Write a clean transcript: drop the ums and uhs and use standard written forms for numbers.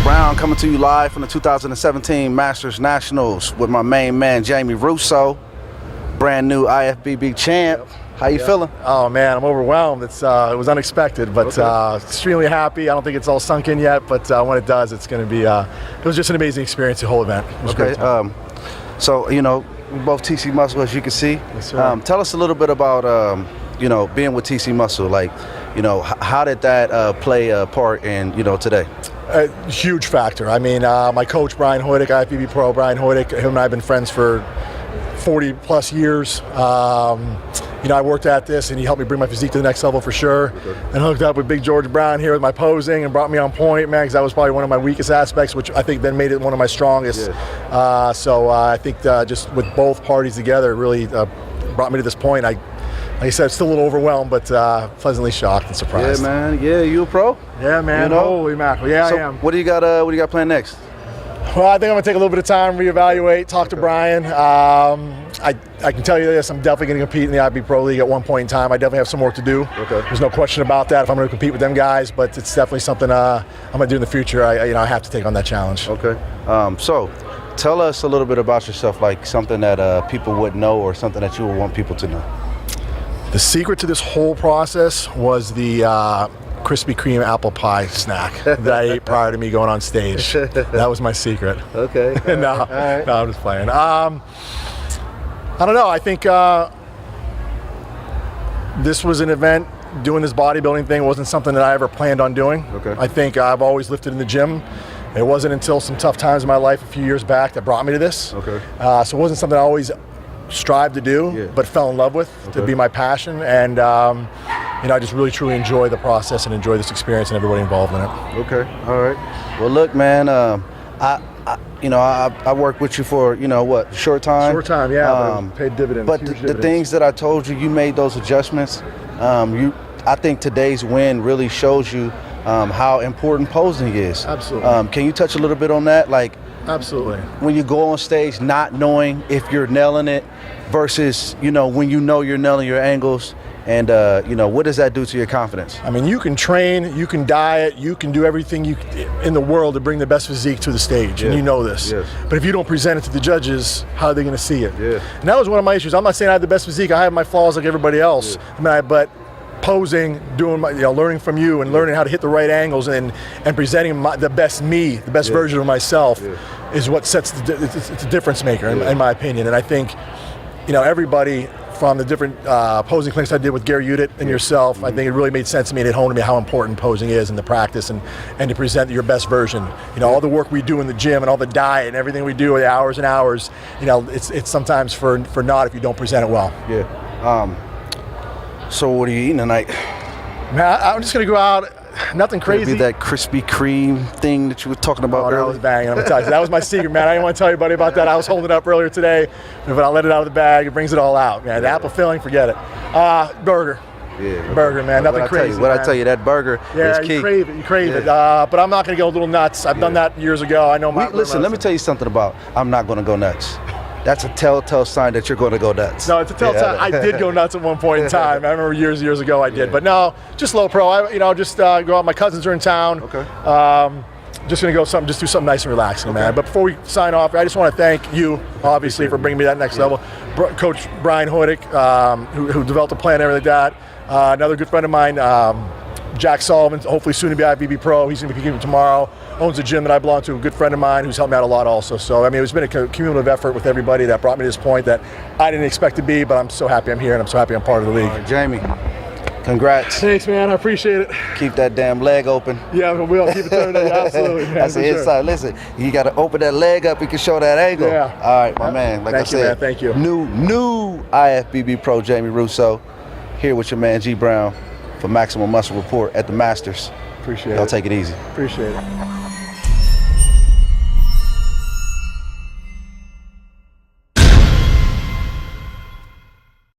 Brown coming to you live from the 2017 Masters Nationals with my main man, Jamie Russo, brand new IFBB champ. How you feeling? Oh man, I'm overwhelmed. It was unexpected, but extremely happy. I don't think it's all sunk in yet, but when it does, it's going to be. It was just an amazing experience, the whole event. It was a great time. So you know, we both TC Muscle, as you can see. Yes, sir. Tell us a little bit about you know, being with TC Muscle. Like, you know, how did that play a part in, you know, today? A huge factor. I mean, my coach Brian Hoydick, IFBB Pro Brian Hoydick, him and I have been friends for 40 plus years. You know, I worked at this and he helped me bring my physique to the next level for sure. And hooked up with Big George Brown here with my posing and brought me on point, man, because that was probably one of my weakest aspects, which I think then made it one of my strongest. So I think just with both parties together, it really brought me to this point. Like I said, still a little overwhelmed, but pleasantly shocked and surprised. Yeah, man. Yeah, you a pro? Yeah, man. You know? Holy mackerel. Yeah, so I am. What do you got planned next? Well, I think I'm gonna take a little bit of time, reevaluate, talk to Brian. I can tell you this: I'm definitely gonna compete in the IFBB Pro League at one point in time. I definitely have some work to do. There's no question about that. If I'm gonna compete with them guys, but it's definitely something I'm gonna do in the future. I have to take on that challenge. Okay. So, tell us a little bit about yourself, like something that people wouldn't know or something that you would want people to know. The secret to this whole process was the Krispy Kreme apple pie snack that I ate prior to me going on stage. That was my secret. Okay. No, I'm just playing. I don't know. I think this was an event. Doing this bodybuilding thing wasn't something that I ever planned on doing. I think I've always lifted in the gym. It wasn't until some tough times in my life a few years back that brought me to this. So it wasn't something I always strived to do, but fell in love with to be my passion, and you know, I just really truly enjoy the process and enjoy this experience and everybody involved in it. Okay, all right. Well, look, man, I worked with you for, you know, what, short time? Short time, yeah, but paid dividends. But the things that I told you, you made those adjustments. I think today's win really shows you how important posing is. Absolutely. Can you touch a little bit on that? Like, absolutely. When you go on stage not knowing if you're nailing it versus, you know, when you know you're nailing your angles, and you know, what does that do to your confidence? I mean, you can train, you can diet, you can do everything in the world to bring the best physique to the stage, and you know this. But if you don't present it to the judges, how are they going to see it? And that was one of my issues. I'm not saying I have the best physique. I have my flaws like everybody else. I mean, but posing, doing my, learning from you and learning how to hit the right angles and presenting the best me, the best version of myself, is what sets it's a difference maker in my opinion. And I think, you know, everybody from the different posing clinics I did with Gary Udit and yourself, I think it really made sense to me, and it honed to me how important posing is in the practice and to present your best version. You know, all the work we do in the gym and all the diet and everything we do, the hours and hours, you know, it's sometimes for naught if you don't present it well. So what are you eating tonight? Man, I'm just gonna go out. Nothing crazy. Maybe that Krispy Kreme thing that you were talking about earlier. That was banging. I'm gonna tell you, that was my secret, man. I didn't want to tell anybody about that. I was holding it up earlier today, but I let it out of the bag. It brings it all out, man. The apple filling, forget it. Burger. Burger, man. Nothing crazy. What I tell you, that burger is key. You crave it. You crave it. But I'm not gonna go a little nuts. I've done that years ago. I know. Listen, let me tell you something about. I'm not gonna go nuts. That's a telltale sign that you're going to go nuts. No, it's a telltale. I did go nuts at one point in time. I remember years ago I did. But no, just low pro. Just go out. My cousins are in town. Just gonna go do something nice and relaxing, man. But before we sign off, I just want to thank you, obviously, for bringing me to that next level. Coach Brian Hoydick, who developed a plan and everything like that. Another good friend of mine, Jack Sullivan, hopefully soon to be IFBB Pro. He's going to be competing tomorrow. Owns a gym that I belong to, a good friend of mine who's helped me out a lot also. So, I mean, it's been a cumulative effort with everybody that brought me to this point that I didn't expect to be, but I'm so happy I'm here and I'm so happy I'm part of the league. Jamie, congrats. Thanks, man. I appreciate it. Keep that damn leg open. Yeah, we'll keep it turned. Absolutely, man. That's the inside. Listen, you got to open that leg up. You can show that angle. Yeah. All right, my man. Like I said, thank you. New IFBB Pro Jamie Russo here with your man G Brown for Maximum Muscle Report at the Masters. Appreciate it. Y'all take it easy. Appreciate it.